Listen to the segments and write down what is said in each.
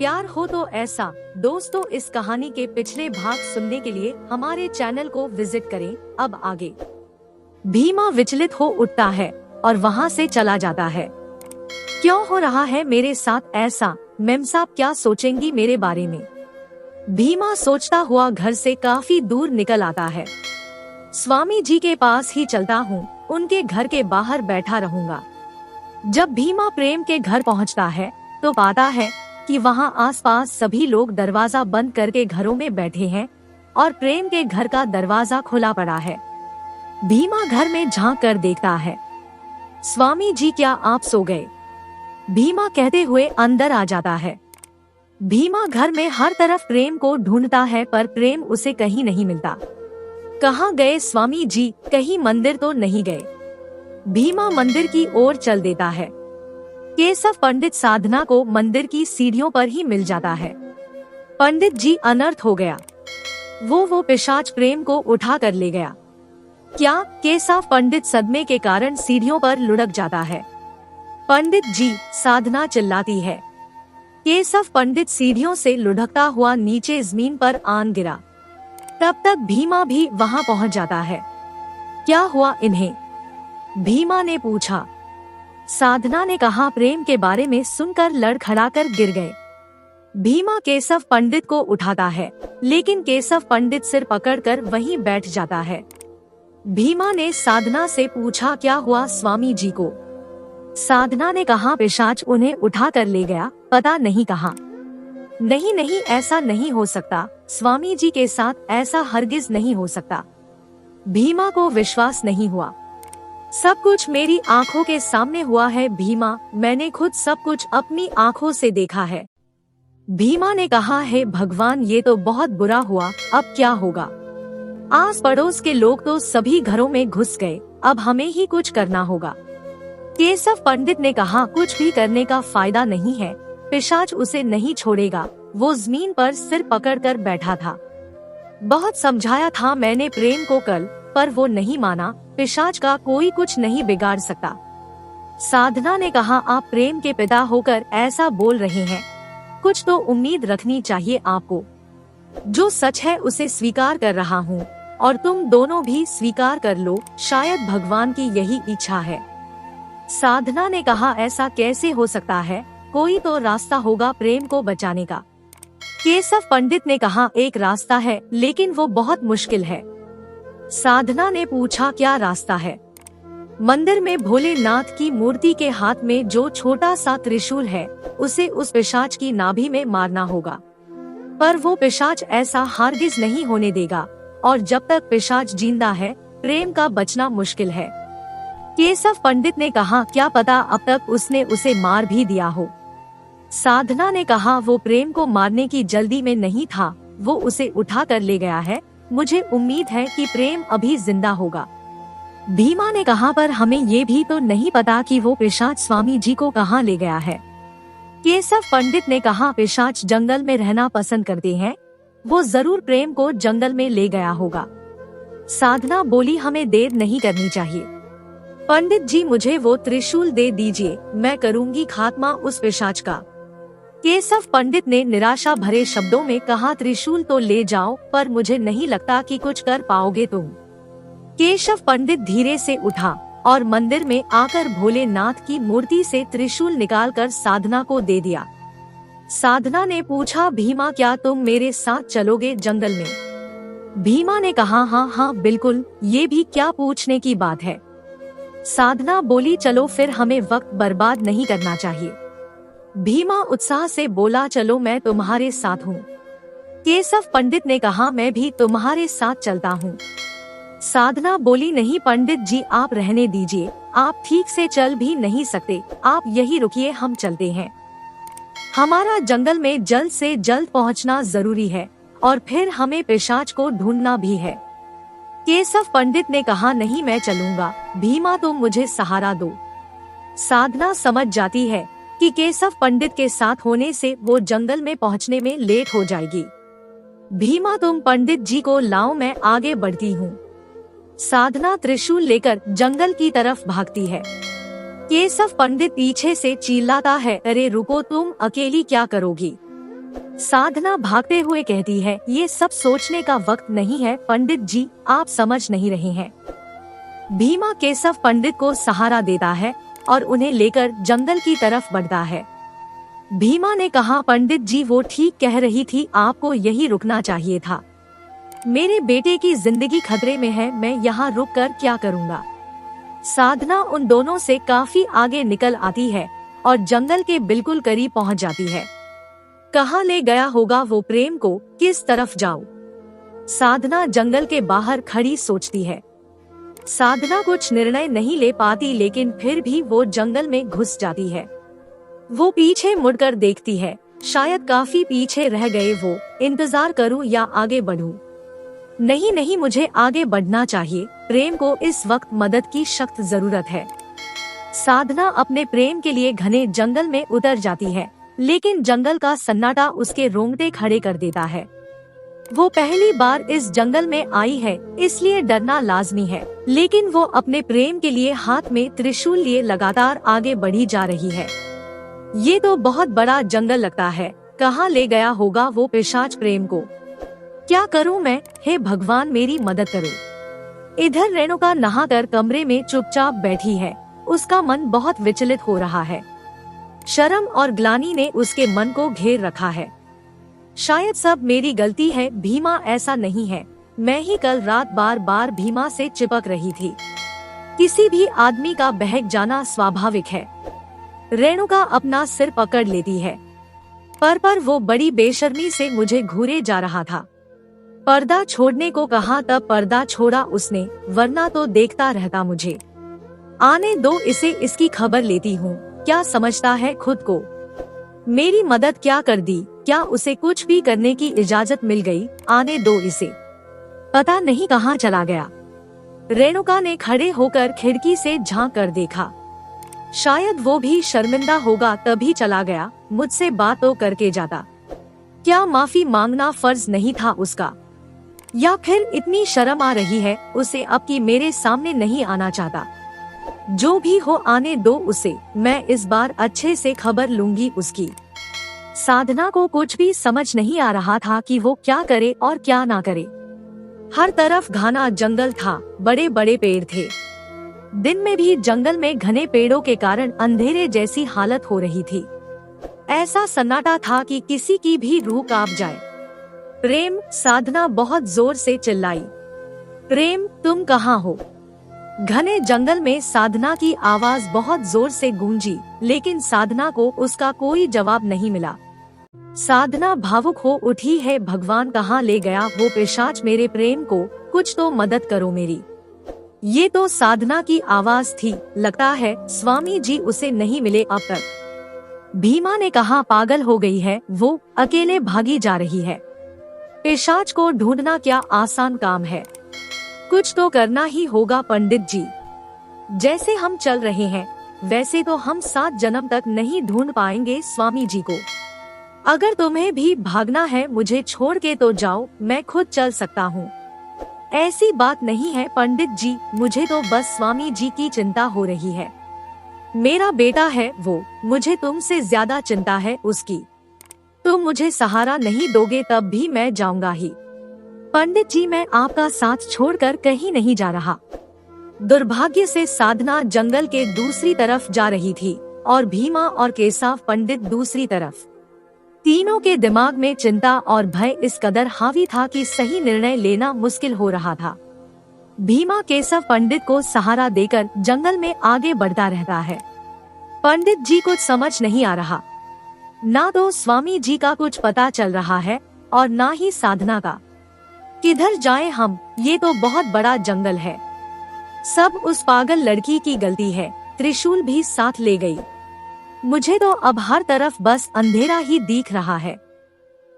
प्यार हो तो ऐसा। दोस्तों, इस कहानी के पिछले भाग सुनने के लिए हमारे चैनल को विजिट करें। अब आगे। भीमा विचलित हो उठता है और वहाँ से चला जाता है। क्यों हो रहा है मेरे साथ ऐसा? मेम साहब क्या सोचेंगी मेरे बारे में? भीमा सोचता हुआ घर से काफी दूर निकल आता है। स्वामी जी के पास ही चलता हूँ, उनके घर के बाहर बैठा रहूंगा। जब भीमा प्रेम के घर पहुँचता है तो पाता है कि वहाँ आसपास सभी लोग दरवाजा बंद करके घरों में बैठे हैं और प्रेम के घर का दरवाजा खुला पड़ा है। भीमा घर में झांक कर देखता है। स्वामी जी क्या आप सो गए? भीमा कहते हुए अंदर आ जाता है। भीमा घर में हर तरफ प्रेम को ढूंढता है पर प्रेम उसे कहीं नहीं मिलता। कहाँ गए स्वामी जी? कहीं मंदिर तो नहीं गए? भीमा मंदिर की ओर चल देता है। केशव पंडित साधना को मंदिर की सीढ़ियों पर ही मिल जाता है। पंडित जी, अनर्थ हो गया। वो पिशाच प्रेम को उठा कर ले गया। क्या? केशव पंडित सदमे के कारण सीढ़ियों पर लुढ़क जाता है। पंडित जी, साधना चिल्लाती है। केशव पंडित सीढ़ियों से लुढ़कता हुआ नीचे जमीन पर आन गिरा। तब तक भीमा भी वहां पहुंच जाता है। क्या हुआ इन्हें? भीमा ने पूछा। साधना ने कहा प्रेम के बारे में सुनकर लड़खड़ाकर गिर गए। भीमा केशव पंडित को उठाता है, लेकिन केशव पंडित सिर पकड़कर वहीं बैठ जाता है। भीमा ने साधना से पूछा क्या हुआ स्वामी जी को? साधना ने कहा पिशाच उन्हें उठा कर ले गया, पता नहीं कहाँ। नहीं नहीं, ऐसा नहीं हो सकता, स्वामी जी के साथ ऐसा हरगिज नहीं हो सकता। भीमा को विश्वास नहीं हुआ। सब कुछ मेरी आंखों के सामने हुआ है भीमा, मैंने खुद सब कुछ अपनी आंखों से देखा है। भीमा ने कहा है भगवान, ये तो बहुत बुरा हुआ, अब क्या होगा? आस पड़ोस के लोग तो सभी घरों में घुस गए, अब हमें ही कुछ करना होगा। केशव पंडित ने कहा कुछ भी करने का फायदा नहीं है, पिशाच उसे नहीं छोड़ेगा। वो जमीन पर सिर पकड़कर बैठा था। बहुत समझाया था मैंने प्रेम को कल, पर वो नहीं माना। पिशाच का कोई कुछ नहीं बिगाड़ सकता। साधना ने कहा आप प्रेम के पिता होकर ऐसा बोल रहे हैं, कुछ तो उम्मीद रखनी चाहिए आपको। जो सच है उसे स्वीकार कर रहा हूँ और तुम दोनों भी स्वीकार कर लो, शायद भगवान की यही इच्छा है। साधना ने कहा ऐसा कैसे हो सकता है, कोई तो रास्ता होगा प्रेम को बचाने का। केशव पंडित ने कहा एक रास्ता है, लेकिन वो बहुत मुश्किल है। साधना ने पूछा क्या रास्ता है? मंदिर में भोलेनाथ की मूर्ति के हाथ में जो छोटा सा त्रिशूल है, उसे उस पिशाच की नाभि में मारना होगा। पर वो पिशाच ऐसा हरगिज नहीं होने देगा, और जब तक पिशाच जिंदा है प्रेम का बचना मुश्किल है। केशव पंडित ने कहा क्या पता अब तक उसने उसे मार भी दिया हो। साधना ने कहा वो प्रेम को मारने की जल्दी में नहीं था, वो उसे उठा कर ले गया है। मुझे उम्मीद है कि प्रेम अभी जिंदा होगा। भीमा ने कहा पर हमें ये भी तो नहीं पता कि वो पिशाच स्वामी जी को कहाँ ले गया है। केशव पंडित ने कहा पिशाच जंगल में रहना पसंद करते हैं, वो जरूर प्रेम को जंगल में ले गया होगा। साधना बोली हमें देर नहीं करनी चाहिए। पंडित जी मुझे वो त्रिशूल दे दीजिए, मैं करूँगी खात्मा उस पिशाच का। केशव पंडित ने निराशा भरे शब्दों में कहा त्रिशूल तो ले जाओ, पर मुझे नहीं लगता कि कुछ कर पाओगे तुम। केशव पंडित धीरे से उठा और मंदिर में आकर भोलेनाथ की मूर्ति से त्रिशूल निकालकर साधना को दे दिया। साधना ने पूछा भीमा क्या तुम मेरे साथ चलोगे जंगल में? भीमा ने कहा हाँ बिल्कुल, ये भी क्या पूछने की बात है। साधना बोली चलो फिर, हमें वक्त बर्बाद नहीं करना चाहिए। भीमा उत्साह से बोला चलो मैं तुम्हारे साथ हूँ। केशव पंडित ने कहा मैं भी तुम्हारे साथ चलता हूँ। साधना बोली नहीं पंडित जी आप रहने दीजिए, आप ठीक से चल भी नहीं सकते, आप यही रुकिए, हम चलते हैं। हमारा जंगल में जल्द से जल्द पहुँचना जरूरी है और फिर हमें पिशाच को ढूंढना भी है। केशव पंडित ने कहा नहीं मैं चलूंगा, भीमा तुम मुझे सहारा दो। साधना समझ जाती है कि केशव पंडित के साथ होने से वो जंगल में पहुंचने में लेट हो जाएगी। भीमा तुम पंडित जी को लाओ, मैं आगे बढ़ती हूँ। साधना त्रिशूल लेकर जंगल की तरफ भागती है। केशव पंडित पीछे से चिल्लाता है अरे रुको, तुम अकेली क्या करोगी? साधना भागते हुए कहती है, ये सब सोचने का वक्त नहीं है पंडित जी, आप समझ नहीं रहे हैं। भीमा केशव पंडित को सहारा देता है और उन्हें लेकर जंगल की तरफ बढ़ता है। भीमा ने कहा, पंडित जी वो ठीक कह रही थी, आपको यही रुकना चाहिए था। मेरे बेटे की जिंदगी खतरे में है, मैं यहाँ रुक कर क्या करूँगा। साधना उन दोनों से काफी आगे निकल आती है और जंगल के बिल्कुल करीब पहुँच जाती है। कहाँ ले गया होगा वो प्रेम को, किस तरफ जाऊं? साधना जंगल के बाहर खड़ी सोचती है। साधना कुछ निर्णय नहीं ले पाती, लेकिन फिर भी वो जंगल में घुस जाती है। वो पीछे मुड़कर देखती है, शायद काफी पीछे रह गए वो। इंतजार करूं या आगे बढ़ूं? नहीं नहीं, मुझे आगे बढ़ना चाहिए। प्रेम को इस वक्त मदद की सख्त जरूरत है। साधना अपने प्रेम के लिए घने जंगल में उतर जाती है, लेकिन जंगल का सन्नाटा उसके रोंगटे खड़े कर देता है। वो पहली बार इस जंगल में आई है, इसलिए डरना लाजमी है, लेकिन वो अपने प्रेम के लिए हाथ में त्रिशूल लिए लगातार आगे बढ़ी जा रही है। ये तो बहुत बड़ा जंगल लगता है, कहाँ ले गया होगा वो पिशाच प्रेम को? क्या करूँ मैं? हे भगवान मेरी मदद करो। इधर रेणुका नहाकर कमरे में चुपचाप बैठी है, उसका मन बहुत विचलित हो रहा है। शर्म और ग्लानि ने उसके मन को घेर रखा है। शायद सब मेरी गलती है, भीमा ऐसा नहीं है। मैं ही कल रात बार बार भीमा से चिपक रही थी। किसी भी आदमी का बहक जाना स्वाभाविक है। रेणुका अपना सिर पकड़ लेती है, पर वो बड़ी बेशर्मी से मुझे घूरे जा रहा था। पर्दा छोड़ने को कहा तब पर्दा छोड़ा उसने, वरना तो देखता रहता मुझे। आने दो इसे, इसकी खबर लेती हूँ। क्या समझता है खुद को? मेरी मदद क्या कर दी? क्या उसे कुछ भी करने की इजाजत मिल गई? आने दो इसे, पता नहीं कहाँ चला गया। रेणुका ने खड़े होकर खिड़की से झांक कर देखा। शायद वो भी शर्मिंदा होगा तभी चला गया, मुझसे बात तो करके जाता। क्या माफी मांगना फर्ज नहीं था उसका? या फिर इतनी शर्म आ रही है उसे अब कि मेरे सामने नहीं आना चाहता? जो भी हो आने दो उसे, मैं इस बार अच्छे से खबर लूंगी उसकी। साधना को कुछ भी समझ नहीं आ रहा था कि वो क्या करे और क्या ना करे। हर तरफ घना जंगल था, बड़े बड़े पेड़ थे। दिन में भी जंगल में घने पेड़ों के कारण अंधेरे जैसी हालत हो रही थी। ऐसा सन्नाटा था कि किसी की भी रूह कांप जाए। प्रेम, साधना बहुत जोर से चिल्लाई। प्रेम, तुम कहाँ हो? घने जंगल में साधना की आवाज बहुत जोर से गूंजी, लेकिन साधना को उसका कोई जवाब नहीं मिला। साधना भावुक हो उठी है, भगवान कहाँ ले गया वो पिशाच मेरे प्रेम को? कुछ तो मदद करो मेरी। ये तो साधना की आवाज थी, लगता है स्वामी जी उसे नहीं मिले अब तक। भीमा ने कहा, पागल हो गई है वो, अकेले भागी जा रही है। पिशाच को ढूंढना क्या आसान काम है? कुछ तो करना ही होगा पंडित जी। जैसे हम चल रहे हैं वैसे तो हम 7 जन्म तक नहीं ढूंढ पाएंगे स्वामी जी को। अगर तुम्हें भी भागना है मुझे छोड़ के तो जाओ, मैं खुद चल सकता हूँ। ऐसी बात नहीं है पंडित जी, मुझे तो बस स्वामी जी की चिंता हो रही है। मेरा बेटा है वो, मुझे तुमसे ज्यादा चिंता है उसकी। तुम मुझे सहारा नहीं दोगे तब भी मैं जाऊंगा ही। पंडित जी, मैं आपका साथ छोड़कर कहीं नहीं जा रहा। दुर्भाग्य से साधना जंगल के दूसरी तरफ जा रही थी और भीमा और केशव पंडित दूसरी तरफ। तीनों के दिमाग में चिंता और भय इस कदर हावी था कि सही निर्णय लेना मुश्किल हो रहा था। भीमा केशव पंडित को सहारा देकर जंगल में आगे बढ़ता रहता है। पंडित जी कुछ समझ नहीं आ रहा, ना तो स्वामी जी का कुछ पता चल रहा है और ना ही साधना का। किधर जाएं हम? ये तो बहुत बड़ा जंगल है। सब उस पागल लड़की की गलती है, त्रिशूल भी साथ ले गई। मुझे तो अब हर तरफ बस अंधेरा ही दिख रहा है।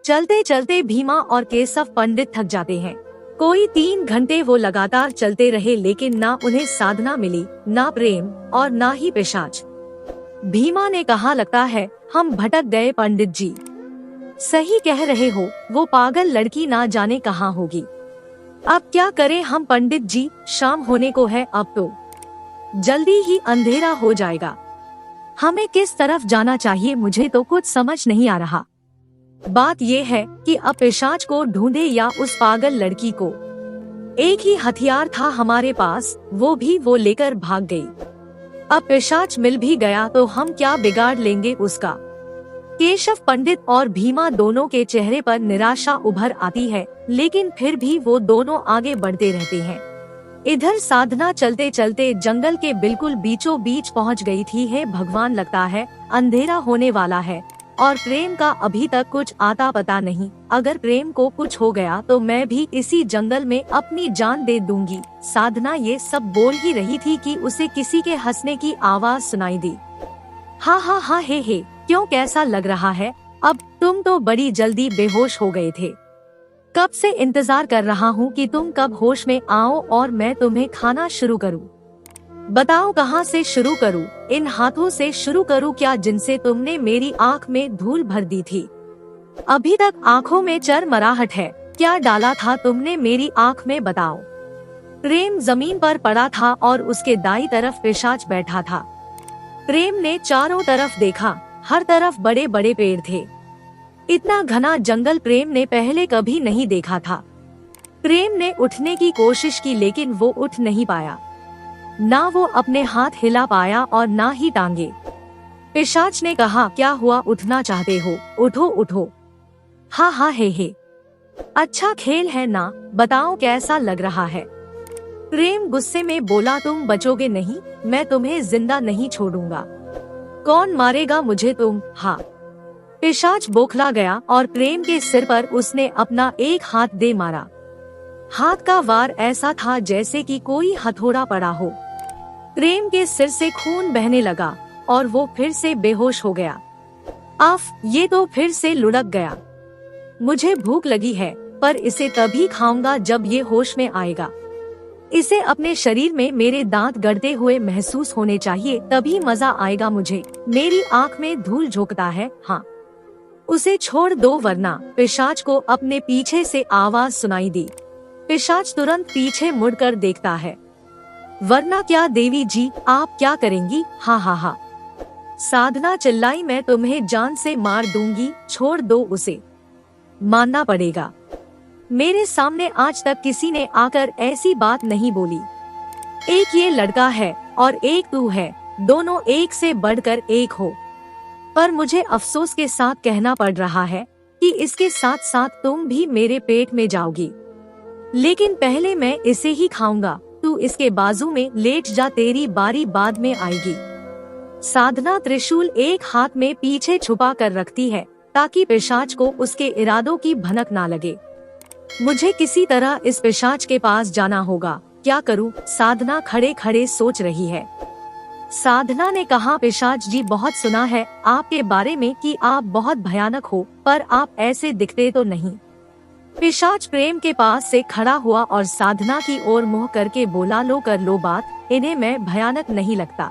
चलते चलते भीमा और केशव पंडित थक जाते हैं। कोई 3 घंटे वो लगातार चलते रहे, लेकिन ना उन्हें साधना मिली, ना प्रेम और ना ही पिशाच। भीमा ने कहा, लगता है हम भटक गए पंडित जी। सही कह रहे हो, वो पागल लड़की ना जाने कहाँ होगी। अब क्या करें हम पंडित जी? शाम होने को है, अब तो जल्दी ही अंधेरा हो जाएगा। हमें किस तरफ जाना चाहिए? मुझे तो कुछ समझ नहीं आ रहा। बात ये है कि अब पिशाच को ढूंढे या उस पागल लड़की को। एक ही हथियार था हमारे पास, वो भी वो लेकर भाग गई। अब पिशाच मिल भी गया तो हम क्या बिगाड़ लेंगे उसका। केशव पंडित और भीमा दोनों के चेहरे पर निराशा उभर आती है, लेकिन फिर भी वो दोनों आगे बढ़ते रहते हैं। इधर साधना चलते चलते जंगल के बिल्कुल बीचों बीच पहुंच गई थी। है भगवान, लगता है अंधेरा होने वाला है और प्रेम का अभी तक कुछ आता पता नहीं। अगर प्रेम को कुछ हो गया तो मैं भी इसी जंगल में अपनी जान दे दूंगी। साधना ये सब बोल ही रही थी कि उसे किसी के हंसने की आवाज सुनाई दी। हा हा हा हे, क्यों, कैसा लग रहा है? अब तुम तो बड़ी जल्दी बेहोश हो गए थे। कब से इंतजार कर रहा हूँ कि तुम कब होश में आओ और मैं तुम्हें खाना शुरू करूँ। बताओ कहाँ से शुरू करूँ? इन हाथों से शुरू करूँ क्या जिनसे तुमने मेरी आँख में धूल भर दी थी? अभी तक आँखों में चरमराहट है। क्या डाला था तुमने मेरी आँख में, बताओ। प्रेम जमीन पर पड़ा था और उसके दाईं तरफ पिशाच बैठा था। प्रेम ने चारों तरफ देखा, हर तरफ बड़े बड़े पेड़ थे। इतना घना जंगल प्रेम ने पहले कभी नहीं देखा था। प्रेम ने उठने की कोशिश की लेकिन वो उठ नहीं पाया। ना वो अपने हाथ हिला पाया और ना ही टांगे। पिशाच ने कहा, क्या हुआ, उठना चाहते हो? उठो उठो। हा हा हे, अच्छा खेल है ना, बताओ कैसा लग रहा है? प्रेम गुस्से में बोला, तुम बचोगे नहीं, मैं तुम्हें जिंदा नहीं छोड़ूंगा। कौन मारेगा मुझे, तुम? हाँ। पिशाच बौखला गया और प्रेम के सिर पर उसने अपना एक हाथ दे मारा। हाथ का वार ऐसा था जैसे कि कोई हथौड़ा पड़ा हो। प्रेम के सिर से खून बहने लगा और वो फिर से बेहोश हो गया। आफ, ये तो फिर से लुढ़क गया। मुझे भूख लगी है, पर इसे तभी खाऊंगा जब ये होश में आएगा। इसे अपने शरीर में मेरे दांत गड़ते हुए महसूस होने चाहिए, तभी मजा आएगा मुझे। मेरी आँख में धूल झोंकता है। हाँ, उसे छोड़ दो वरना। पिशाच को अपने पीछे से आवाज सुनाई दी। पिशाच तुरंत पीछे मुड़कर देखता है। वरना क्या देवी जी, आप क्या करेंगी? हा हा हा। साधना चिल्लाई, मैं तुम्हें जान से मार दूंगी, छोड़ दो उसे। मानना पड़ेगा, मेरे सामने आज तक किसी ने आकर ऐसी बात नहीं बोली। एक ये लड़का है और एक तू है, दोनों एक से बढ़कर एक हो। पर मुझे अफसोस के साथ कहना पड़ रहा है कि इसके साथ साथ तुम भी मेरे पेट में जाओगी। लेकिन पहले मैं इसे ही खाऊंगा। तू इसके बाजू में लेट जा, तेरी बारी बाद में आएगी। साधना त्रिशूल एक हाथ में पीछे छुपा कर रखती है ताकि पिशाच को उसके इरादों की भनक ना लगे। मुझे किसी तरह इस पिशाच के पास जाना होगा। क्या करूं? साधना खड़े खड़े सोच रही है। साधना ने कहा, पिशाच जी, बहुत सुना है आपके बारे में कि आप बहुत भयानक हो, पर आप ऐसे दिखते तो नहीं। पिशाच प्रेम के पास से खड़ा हुआ और साधना की ओर मुंह करके बोला, लो कर लो बात, इन्हें मैं भयानक नहीं लगता।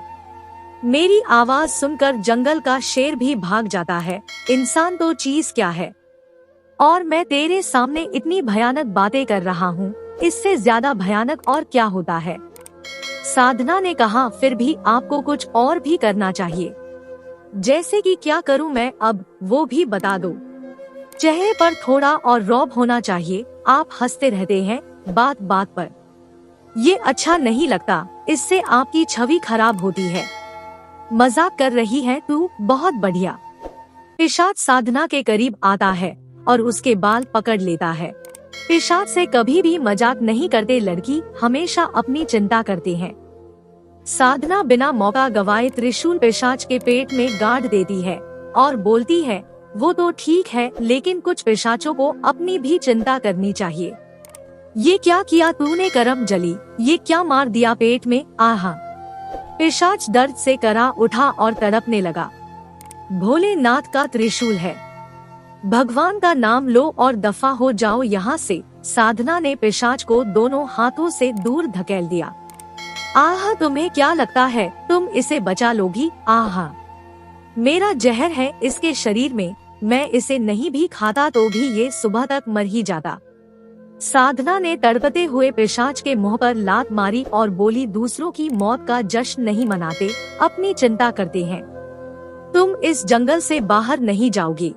मेरी आवाज सुनकर जंगल का शेर भी भाग जाता है, इंसान तो चीज क्या है। और मैं तेरे सामने इतनी भयानक बातें कर रहा हूँ, इससे ज्यादा भयानक और क्या होता है। साधना ने कहा, फिर भी आपको कुछ और भी करना चाहिए। जैसे कि क्या करूं मैं अब, वो भी बता दो। चेहरे पर थोड़ा और रौब होना चाहिए। आप हंसते रहते हैं बात बात पर, ये अच्छा नहीं लगता, इससे आपकी छवि खराब होती है। मजाक कर रही है तू? बहुत बढ़िया। पिशाच साधना के करीब आता है और उसके बाल पकड़ लेता है। पिशाच से कभी भी मजाक नहीं करते, लड़की हमेशा अपनी चिंता करते हैं। साधना बिना मौका गवाए त्रिशूल पिशाच के पेट में गाड़ देती है और बोलती है, वो तो ठीक है, लेकिन कुछ पिशाचों को अपनी भी चिंता करनी चाहिए। ये क्या किया तूने करम जली, ये क्या मार दिया पेट में? आहा। पिशाच दर्द से करा उठा और तड़पने लगा। भोलेनाथ का त्रिशूल है, भगवान का नाम लो और दफा हो जाओ यहाँ से। साधना ने पिशाच को दोनों हाथों से दूर धकेल दिया। आहा, तुम्हें क्या लगता है तुम इसे बचा लोगी? आहा, मेरा जहर है इसके शरीर में, मैं इसे नहीं भी खाता तो भी ये सुबह तक मर ही जाता। साधना ने तड़पते हुए पिशाच के मुंह पर लात मारी और बोली, दूसरों की मौत का जश्न नहीं मनाते, अपनी चिंता करते हैं। तुम इस जंगल से बाहर नहीं जाओगी।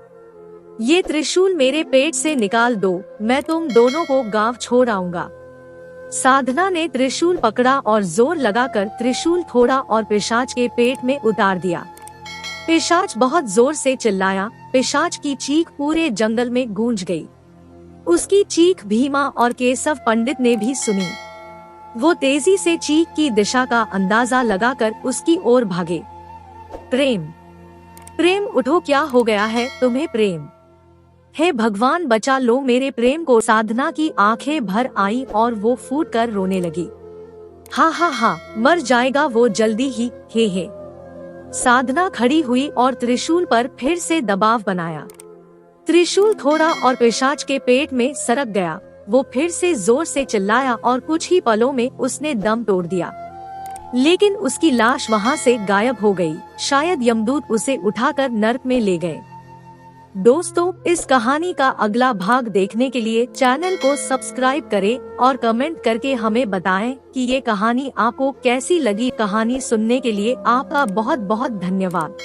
ये त्रिशूल मेरे पेट से निकाल दो, मैं तुम दोनों को गांव छोड़ आऊंगा। साधना ने त्रिशूल पकड़ा और जोर लगाकर त्रिशूल फोड़ा और पिशाच के पेट में उतार दिया। पिशाच बहुत जोर से चिल्लाया। पिशाच की चीख पूरे जंगल में गूंज गई। उसकी चीख भीमा और केशव पंडित ने भी सुनी। वो तेजी से चीख की दिशा का अंदाजा लगाकर उसकी ओर भागे। प्रेम, प्रेम उठो, क्या हो गया है तुम्हें प्रेम? हे भगवान बचा लो मेरे प्रेम को। साधना की आंखें भर आई और वो फूट कर रोने लगी। हा हा हा, मर जाएगा वो जल्दी ही, हे। साधना खड़ी हुई और त्रिशूल पर फिर से दबाव बनाया। त्रिशूल थोड़ा और पिशाच के पेट में सरक गया। वो फिर से जोर से चिल्लाया और कुछ ही पलों में उसने दम तोड़ दिया। लेकिन उसकी लाश वहाँ से गायब हो गई। शायद यमदूत उसे उठाकर नर्क में ले गए। दोस्तों, इस कहानी का अगला भाग देखने के लिए चैनल को सब्सक्राइब करें और कमेंट करके हमें बताएं कि ये कहानी आपको कैसी लगी। कहानी सुनने के लिए आपका बहुत बहुत धन्यवाद।